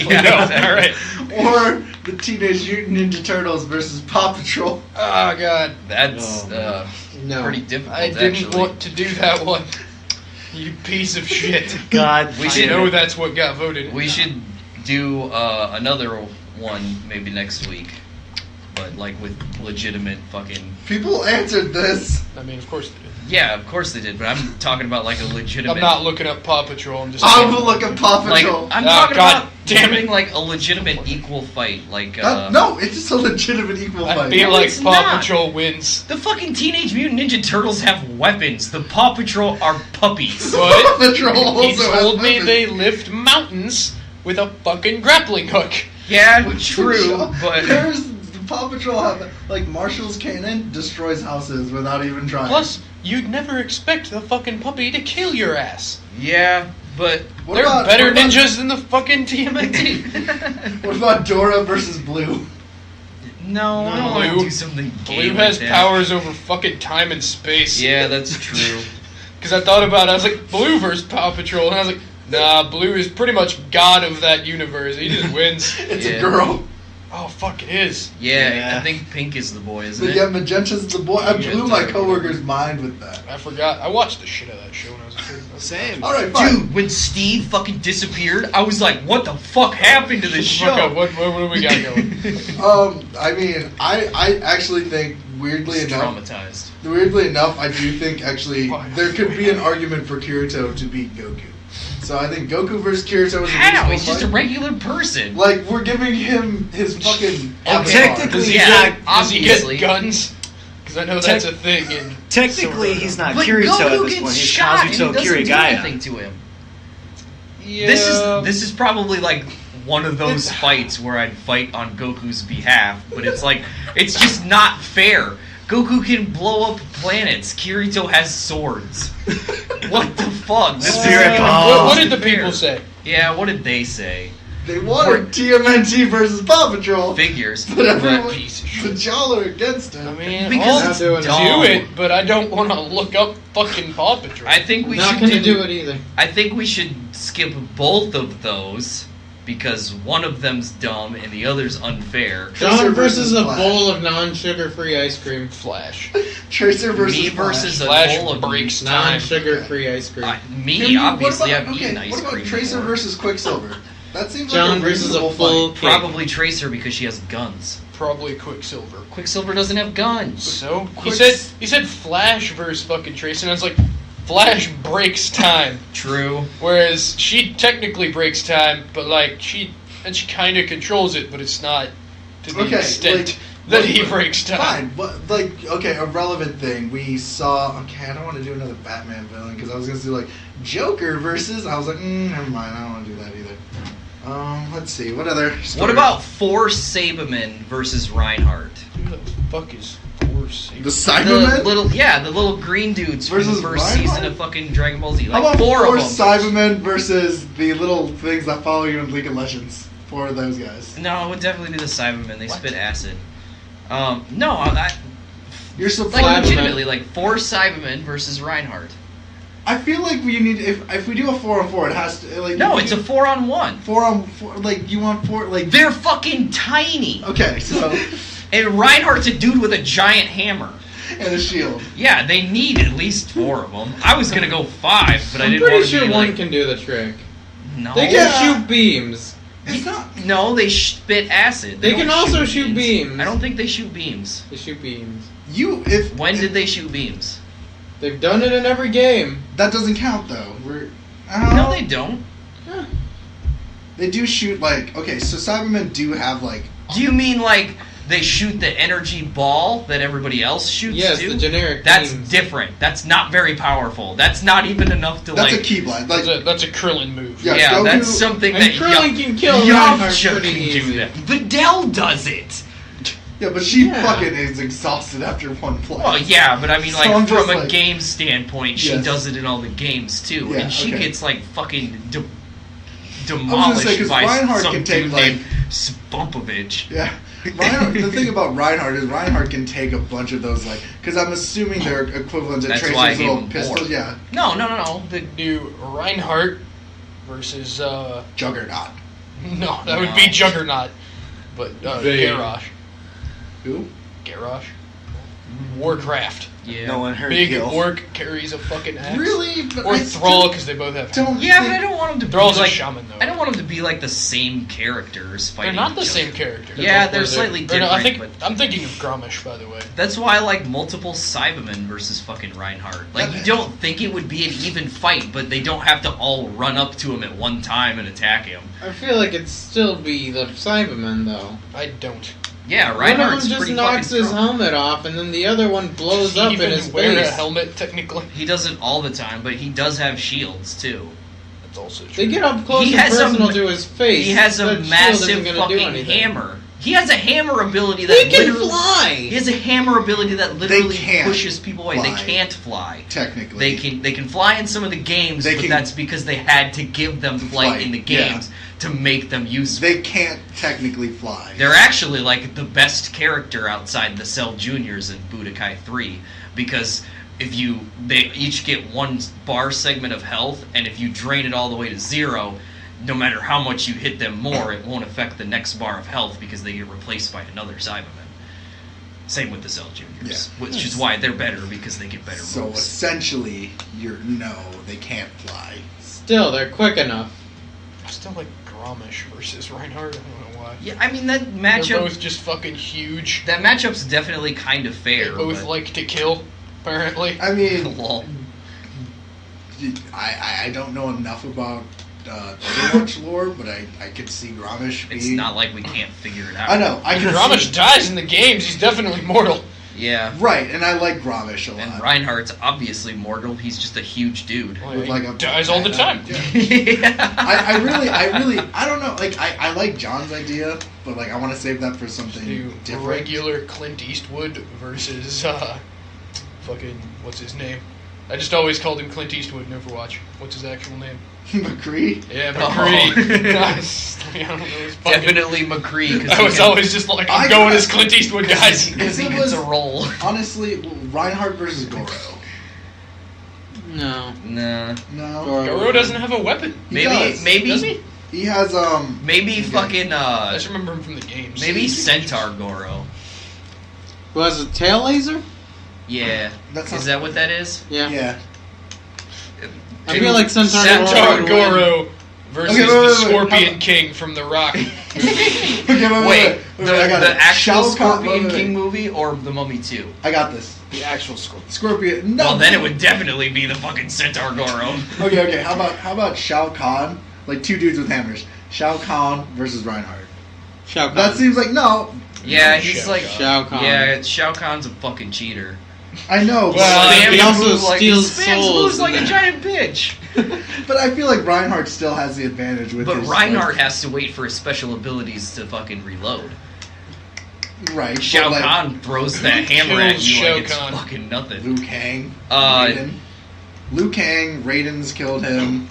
Yeah, alright. Or the Teenage Mutant Ninja Turtles versus Paw Patrol. Oh god, That's No. pretty difficult, I didn't actually. want to do that one. You piece of shit. God. We I should- know that's what got voted. We should do another one maybe next week. but like with legitimate fucking. People answered this. I mean, of course they did. Yeah, of course they did, but I'm talking about like a legitimate. I'm not looking up Paw Patrol. I'm just. I will look at Paw Like, Patrol. I'm Oh, talking God about damn it. doing like a legitimate equal fight, like No, it's just a legitimate equal I fight. feel No, like it's Paw not. Patrol wins. the fucking Teenage Mutant Ninja Turtles have weapons. The Paw Patrol are puppies. But Patrol he also has told me weapons. they lift mountains with a fucking grappling hook. Yeah, Which true, show- but there's Paw Patrol have like Marshall's cannon destroys houses without even trying. Plus, you'd never expect the fucking puppy to kill your ass. yeah, but What They're about- better what about- ninjas than the fucking TMNT. What about Dora versus Blue? no, I don't want to Blue- do something gay Blue like has that. powers over fucking time and space. Yeah, that's true. Because I thought about it, I was like, Blue versus Paw Patrol, and I was like, nah, Blue is pretty much god of that universe. He just wins. It's Yeah. a girl. Oh, fuck, it is. Yeah, Yeah. I think Pink is the boy, isn't But it? yeah, Magenta's the boy. I Magenta blew my or coworker's whatever. mind with that. I forgot. I watched the shit out of that show when I was a kid. Same. All right, fine. Dude, when Steve fucking disappeared, I was like, what the fuck happened to this Shut the fuck up. show? What do we got going? I mean, I actually think weirdly He's enough, I do think actually Why? there could be an argument for Kirito to beat Goku. So I think Goku versus Kirito is a How? reasonable He's just a fight. regular person. Like we're giving him his fucking avatar. technically- Does he Yeah, get, does he get obviously. guns? Because I know that's a thing in... Technically, Sword. he's not But Kirito Goku at this gets point. He's shot and he Kazuto doesn't do Kirigaya. anything to him. Yeah. This is probably like one of those fights where I'd fight on Goku's behalf, but it's like it's just not fair. Goku can blow up planets. Kirito has swords. What the fuck? The spirit bomb. What did the people say? Yeah, what did they say? They wanted TMNT versus Paw Patrol, Figures. but everyone, But Piece of but shit. y'all are against it. I mean, Because I'll it's doing it. dumb. do it, but I don't want to look up fucking Paw Patrol. I think we Not should gonna do it either. I think we should skip both of those because one of them's dumb and the other's unfair. John versus a Flash. bowl of non-sugar-free ice cream. Flash. Tracer versus Me Flash. versus a Flash bowl of breaks time. Non-sugar-free ice cream. Me, Can you- obviously, what about, I've eaten okay, ice what about cream Tracer before. versus Quicksilver? That seems John like a versus reasonable a full fight. cake. Probably Tracer because she has guns. Probably Quicksilver. Quicksilver doesn't have guns. So he Quicks- said Flash versus fucking Tracer, and I was like, Flash breaks time, True. whereas she technically breaks time, but like she kind of controls it, but it's not to the Okay, extent like, that what- he breaks time. Fine, but like, okay, a relevant thing. We saw. Okay, I don't want to do another Batman villain because I was gonna do like Joker versus. I was like, never mind. I don't want to do that either. Let's see. What other? What story? about four Sabermen versus Reinhardt? Who the fuck is Force? the The Cybermen? little green dudes from the Versus first Reinhardt? season of fucking Dragon Ball Z. How Like about four four of them. Cybermen versus the little things that follow you in League of Legends? Four of those guys. No, it would definitely be the Cybermen. They What? spit acid. No, I You're like supposed. legitimately like four Cybermen versus Reinhardt. I feel like we need if we do a 4-on-4, it has to like. No, if it's a you- 4-on-1. 4-on-4. Like you want four like. They're fucking tiny. Okay, so And Reinhardt's a dude with a giant hammer. and a shield. Yeah, they need at least four of them. I was gonna go five, but I I'm didn't pretty want to sure be one like, can do the trick. no. They can Yeah. shoot beams. It's not. No, they spit acid. They don't can also shoot beams. I don't think they shoot beams. They shoot beams. You if When did they shoot beams? They've done it in every game. that doesn't count though. We're No, they don't. They do shoot like okay, so Cybermen do have like Do you mean like they shoot the energy ball that everybody else shoots Yes, too? the generic That's beams. different. That's not very powerful. That's not even enough to that's like. a keyblade. Like That's a Krillin move. Yeah. Yeah, Goku- that's something And that Krillin can kill Yamcha Reinhardt can pretty do easy. that. Videl does it. yeah, but she Yeah. fucking is exhausted after one play. Well, yeah, but I mean, So like I'm from just a like- game standpoint, she Yes. does it in all the games too, Yeah, and she okay. gets like fucking say, demolished 'cause by Reinhardt some can take, dude like- named Spumpovich. Yeah. Reinhardt, the thing about Reinhardt is Reinhardt can take a bunch of those like because I'm assuming they're equivalent to That's Tracer's why I gave little him pistols. four. Yeah, No. The new Reinhardt versus Juggernaut. no, that would No. be Juggernaut, but Vague. Garrosh. Who? Garrosh. Warcraft. Yeah. No one heard Big Gil. Orc carries a fucking axe. Really? But Or I Thrall, still because they both have. don't Yeah, but think- I don't want them to be Thrall's a like shaman, though. I don't want them to be like the same characters fighting. They're not the each same other. character. Yeah, Or they're slightly or different. No, I think but I'm thinking of Gromish, by the way. that's why I like multiple Cybermen versus fucking Reinhardt. Like, you don't think it would be an even fight, but they don't have to all run up to him at one time and attack him. I feel like it'd still be the Cybermen, though. I don't. Yeah, One Reinhardt's of them just pretty knocks fucking his strong. helmet off, and then the other one blows Does he up even in his wear face. a helmet, technically? He does it all the time, but he does have shields too. That's also true. They get up close He and has a personal ma- to his face. He has a That shield massive isn't gonna do fucking anything. hammer. He has a hammer ability that He can literally fly! He has a hammer ability that literally can't pushes people away. fly. They can't fly. Technically. They can fly in some of the games, They but can- that's because they had to give them flight in the games to make them useful. They can't technically fly. They're actually like the best character outside the Cell Juniors in Budokai 3 because they each get one bar segment of health, and if you drain it all the way to 0, no matter how much you hit them more, it won't affect the next bar of health because they get replaced by another Cyberman. Same with the Cell Juniors, which is why they're better because they get better So moves. essentially, they can't fly. Still, they're quick enough. I still like Gromish versus Reinhardt. I don't know why. Yeah, I mean that They're matchup. both just fucking huge. That matchup's definitely kind of They fair. both but- like to kill, apparently. I mean, Lol. I don't know enough about Overwatch lore, but I could see Gromish being... It's not like we can't figure it out. I know. I If can Gromish see... dies in the games, he's definitely mortal. Yeah. Right, and I like Gromish a lot. And Reinhardt's obviously mortal. He's just a huge dude. Well, With he like a dies all the time. Yeah. Yeah. I really, I don't know. Like, I like John's idea, but like, I want to save that for something Do different. regular Clint Eastwood versus fucking what's his name? I just always called him Clint Eastwood in Overwatch. What's his actual name? McCree. Yeah, Oh. McCree. I don't know his fucking... Definitely McCree. I was always just like, I'm going as Clint Eastwood, guys. Because he It gets was- a roll. Honestly, Reinhardt versus Goro. No. Nah. No, Goro doesn't have a weapon. He does. Does Maybe he? he has maybe Okay. fucking I just remember him from the games. maybe Centaur Goro. Who has a tail laser? Yeah. That's Is not- that what that is? Yeah. Yeah. I feel like Centaur Centaur would win. Goro versus Okay, wait, the wait, wait. Scorpion King from The Rock. Okay, Wait, I got the it. actual Shao Kahn- Scorpion wait. King movie or the Mummy 2? I got this. The actual Scorpion. Scorpion. No. Well, then it would definitely be the fucking Centaur Goro. Okay. How about Shao Kahn? Like two dudes with hammers. Shao Kahn versus Reinhardt. Shao Kahn. That seems like no. Yeah, No, he's Shao like Kahn. Shao Kahn. Yeah, Shao Kahn's a fucking cheater. I know, Well, but, Spams he also moves like, steals spams souls moves like in a that. giant bitch. but I feel like Reinhardt still has the advantage with But his Reinhardt like, has to wait for his special abilities to fucking reload. right. Shao but, like, Kahn throws that hammer at kills you Shao like it's Kahn? fucking nothing. Liu Kang. Uh, Raiden. Liu Kang. Raiden's killed him.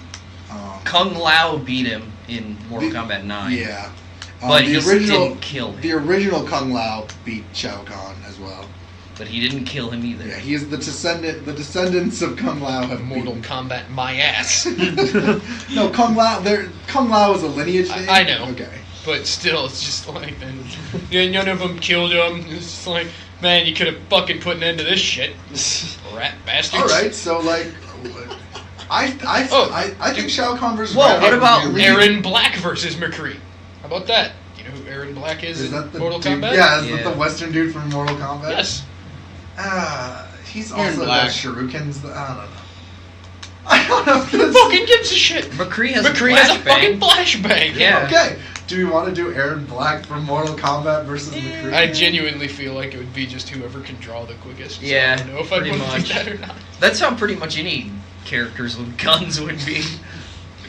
Kung Lao beat him in Mortal Kombat 9. Yeah. But the he original, didn't kill him. The original Kung Lao beat Shao Kahn as well. But he didn't kill him either. Yeah, he is the descendant. The descendants of Kung Lao have Mortal beaten. Kombat my ass. No, Kung Lao. Kung Lao is a lineage thing. I know. Okay. But still, it's just like, and none of them killed him. It's just like, man, you could have fucking put an end to this shit. Rat bastards. All right. So like, I think Shao Kahn versus. Whoa, Reinhardt what about would be a really- Aaron Black versus McCree. How about that? You know who Aaron Black is, Is in that the Mortal dude, Kombat? Yeah, is Yeah. that the Western dude from Mortal Kombat? Yes. He's Aaron also Black. got shurikens. I don't know. I don't know. If this, Fucking gives a shit. McCree has McCree a has a fucking flashbang. flashbang. Yeah. Okay. Do we want to do Aaron Black from Mortal Kombat versus McCree? I genuinely feel like it would be just whoever can draw the quickest. So Yeah, I don't know if I'd pretty want to much. do that or not. That's how pretty much any characters with guns would be.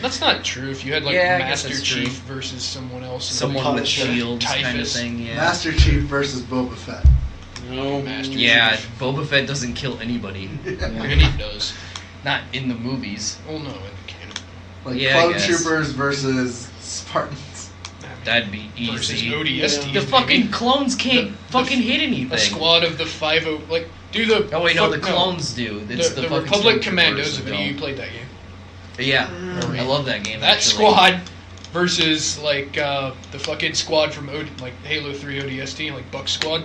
That's not true. If you had like Yeah, I guess Master that's true. Chief versus someone else, and, Someone like, with shields kind of Typhus. thing, yeah. Master Chief versus Boba Fett. No. Master Yeah, Chief. Boba Fett doesn't kill anybody. And he does. Not in the movies. Well, no, in the canon. Like Yeah, I Clone guess. Troopers versus Spartans. That'd be Versus easy. ODSTs. The fucking clones can't The- fucking hit anything. a squad of the 5-0, like do the. Oh wait, no, the fuck- clones do. It's The, the, the fucking Republic stormtroopers Commandos. that If any of you don't. played that game, Yeah, I love that game. that actually. squad versus like the fucking squad from like Halo 3 ODST, like Buck Squad.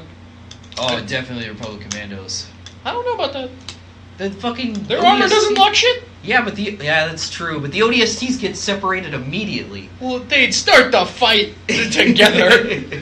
Oh, definitely Republic Commandos. I don't know about that. The fucking Their armor doesn't block shit. Yeah, but that's true. But the ODSTs get separated immediately. Well, they'd start the fight together. Yeah,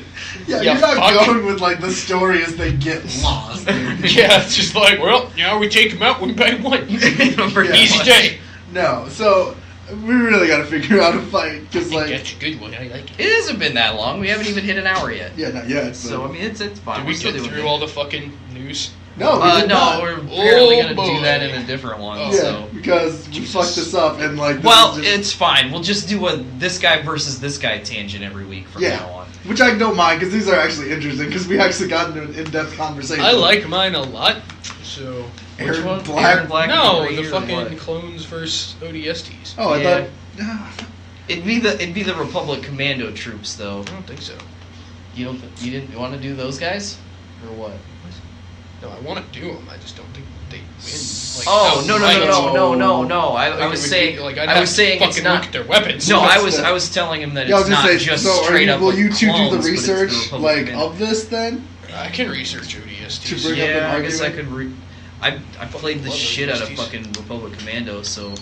Yeah, you're not fuck. going with like the story as they get lost. Dude. Yeah, it's just like, well, we take him out, we bang one. Easy day. No, so we really got to figure out a fight because like That's a good one. I like it. It hasn't been that long. We haven't even hit an hour yet. yeah, not yet. So I mean, it's fine. Did We're we still get doing through good. all the fucking news? no, we did no, not. we're apparently gonna boy. do that in a different one. Oh. Yeah, So. because we fucked this up and like. This Well, is just, it's fine. We'll just do a this guy versus this guy tangent every week from Yeah. now on. which I don't mind because these are actually interesting because we actually got into an in-depth conversation. I like mine a lot. So Aaron Which one? Black. Aaron Black no, and the Grey or fucking what? clones versus ODSTs. Oh, I Yeah. thought. It'd be the Republic Commando troops though. I don't think so. You didn't want to do those guys or what? No, I want to do them. I just don't think they win. Like, Oh no outright. I Like, was it would saying be, like, I'd I have was to saying fucking it's look not. at their weapons. No, What's I was the- I was telling him that Yeah, I was it's gonna not say. just So, straight up. will like you two clones, do but the it's the research Republic like Commando. of this then? I can research ODSTs. To bring up an Yeah, I guess I argument? could. I played the love shit out of ODSTs. fucking Republic Commando, so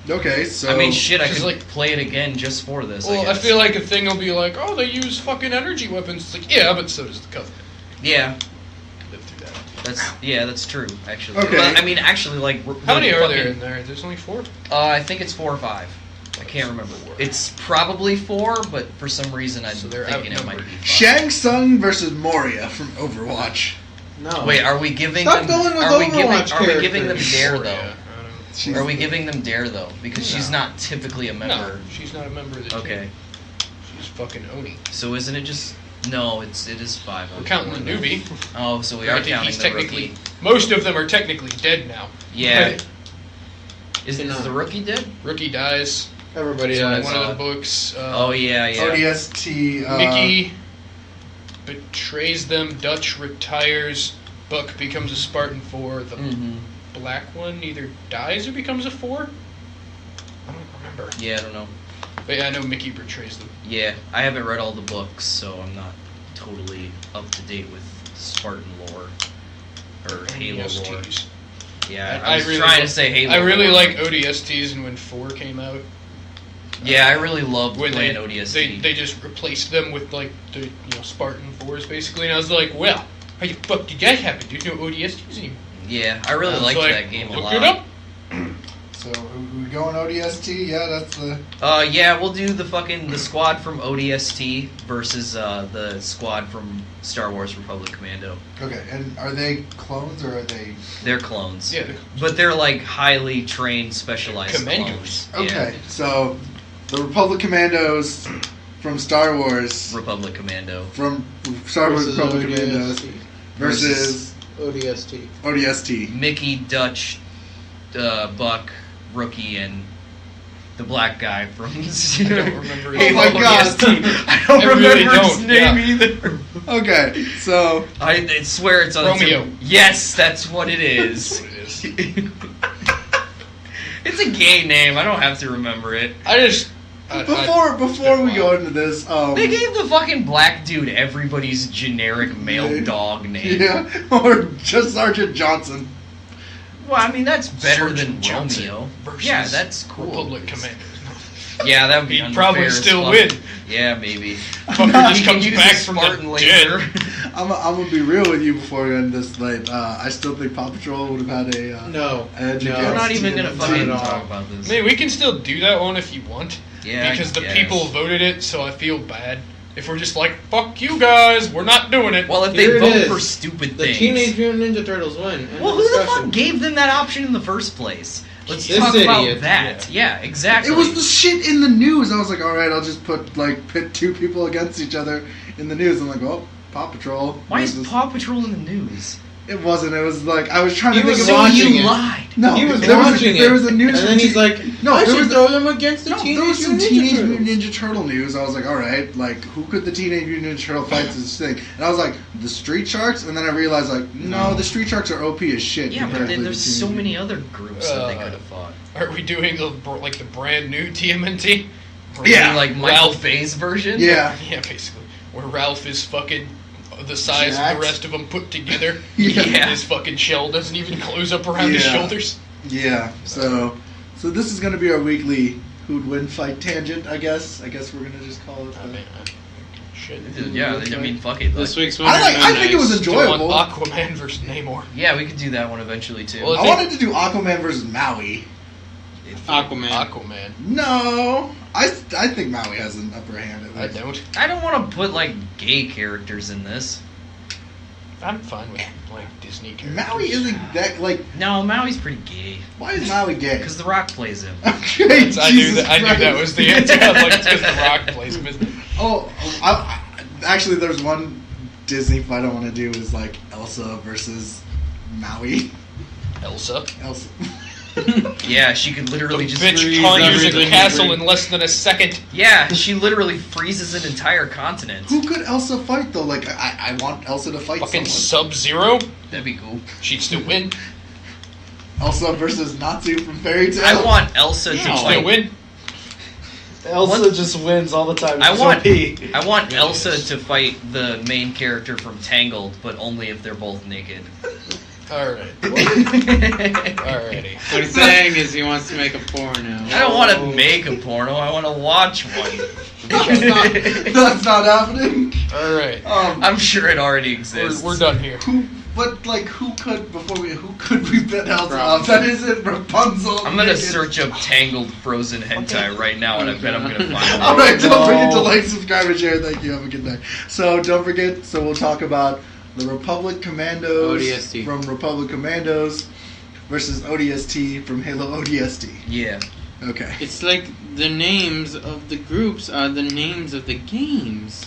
Okay, so I mean, shit, I Just could like- play it again just for this. Well, I guess. feel like a thing will be like, oh, they use fucking energy weapons. It's like, yeah, but so does the Covenant. Yeah, Live through that. that's true. Actually, Okay. But, I mean, actually, like How many are fucking- there in there? There's only 4. I think it's 4 or 5. I can't remember. It's probably 4, but for some reason I'm So they're thinking it might outnumbered. be 5. Shang Tsung versus Moria from Overwatch. No. Wait, are we giving Stop them? going with Are we giving? Overwatch Are we giving them characters. Dare Or, though? yeah, I don't know. She's- Are we giving them Dare though? Because she's No. not typically a member. No, she's not a member of the team. Okay, She's fucking Oni. so isn't it just? No, it is 5. We're counting the newbie. Oh, so we I are think counting he's the technically. rookie. Most of them are technically dead now. Yeah. Is No. the rookie dead? Rookie dies. Everybody So dies. One of the odd. books. Oh yeah, yeah. ODST. Mickey betrays them. Dutch retires. Buck becomes a Spartan 4. The Mm-hmm. black one either dies or becomes a 4. I don't remember. Yeah, I don't know. But yeah, I know Mickey betrays them. Yeah, I haven't read all the books, so I'm not totally up to date with Spartan lore or Halo lore. ODSTs. Yeah, I I was really trying like- to say Halo. I really lore. like ODSTs, and when 4 came out, Yeah, I really loved when playing they ODST. they just replaced them with like the Spartan 4s basically, and I was like, well, how the fuck did that happen? There's no ODSTs anymore. Yeah, I really I was liked like, that game a look lot. it up. So we going ODST? Yeah, that's the. Yeah, we'll do the squad from ODST versus the squad from Star Wars Republic Commando. Okay, and are they clones or are they? They're clones. Yeah. But they're like highly trained, specialized Commandos. clones. Okay, so the Republic Commandos from Star Wars, Republic Commando. from Star Wars Versus Republic Commandos ODST. versus ODST. ODST. Mickey, Dutch, Buck, Rookie, and the black guy from I don't remember. Oh my God. I don't I remember really his don't, name yeah. either. Okay, so I swear it's on Romeo. Yes, that's what it is. That's what it is. It's a gay name. I don't have to remember it. I just before we go into this, They gave the fucking black dude everybody's generic male Yeah. dog name. yeah, or just Sergeant Johnson. Well, I mean that's better than Sergeant Johnson Romeo. versus Yeah, that's cool. Republic Commanders. Yeah, that would be He'd unfair probably as still fuck. win. Yeah, maybe. Fucker just You can comes use back a from Spartan the laser. dead. I'm gonna be real with you before we end this late. I still think Paw Patrol would have had a No. edge No. against We're not even gonna TMNT. fucking Not at all. talk about this. I mean, we can still do that one if you want. Yeah, I because the guess. people voted it, so I feel bad. If we're just like, fuck you guys, we're not doing it. Well, if Here they it vote is. for stupid The things. Teenage Mutant Ninja Turtles win. End Well, of who the discussion. fuck gave them that option in the first place? Let's This talk idiot, about that. Yeah, exactly. It was the shit in the news. I was like, all right, I'll just pit two people against each other in the news. I'm like, well, Paw Patrol. Why is versus- Paw Patrol in the news? It wasn't. It was like I was trying to He think was of. watching you it. lied. No, He was there watching it. There was a news, and then he's like, No, I there should was throw them against the no, Teenage there was some Mutant Ninja Teenage Turtles. Mutant Ninja Turtle news. I was like, all right, like who could the Teenage Mutant Ninja Turtle fights this thing? And I was like, the Street Sharks, and then I realized like, no, the Street Sharks are OP as shit. Yeah, but comparatively then to there's Teenage so Mutant- many other groups that they could have fought. Are we doing the brand new TMNT? Yeah. Like Michael Bay's version? Yeah. Yeah, basically. Where Ralph is fucking the size of Jacked. the rest of them put together. Yeah. His fucking shell doesn't even close up around his Yeah. shoulders. Yeah. So this is gonna be our weekly who'd win fight tangent. I guess we're gonna just call it. I mean, shit. Yeah, I mean, fuck it. This Like, week's winner. I think it was Do you want enjoyable. Aquaman versus Namor? yeah, we could do that one eventually too. Well, I wanted to do Aquaman versus Maui. Aquaman. Aquaman. No, I think Maui has an upper hand. At I least. don't. I don't want to put like gay characters in this. I'm fine with like Disney characters. Maui isn't that like. No, Maui's pretty gay Why is Maui gay? because The Rock plays him. Okay, I knew Jesus that. I knew that Christ. was the answer. I was like, it's because The Rock plays him. Actually, there's one Disney fight I want to do is like Elsa versus Maui. Elsa. Elsa. Yeah, she could The literally just bitch freeze conjures everything a you castle bring. in less than a second. Yeah, she literally freezes an entire continent. Who could Elsa fight though? Like I want Elsa to fight Fucking someone. Sub-Zero. That'd be cool. She'd still win. Elsa versus Natsu from Fairy Tail. I want Elsa to She'd still fight. win. Elsa What? just wins all the time. I She's want OP. I want Yeah, Elsa yes. to fight the main character from Tangled, but only if they're both naked. Alright. I Alrighty. What he's saying is he wants to make a porno. don't want to make a porno. I want to watch one. That's not happening. Alright. I'm sure it already exists. We're done here. Who could we bet Elsa off? That isn't Rapunzel. I'm gonna naked. search up Tangled Frozen hentai right now, and I bet I'm gonna find it. All right, don't forget to like, subscribe, and share. Thank you. Have a good night. So don't forget. So we'll talk about the Republic Commandos ODST. from Republic Commandos versus ODST from Halo ODST. Yeah. Okay. It's like the names of the groups are the names of the games.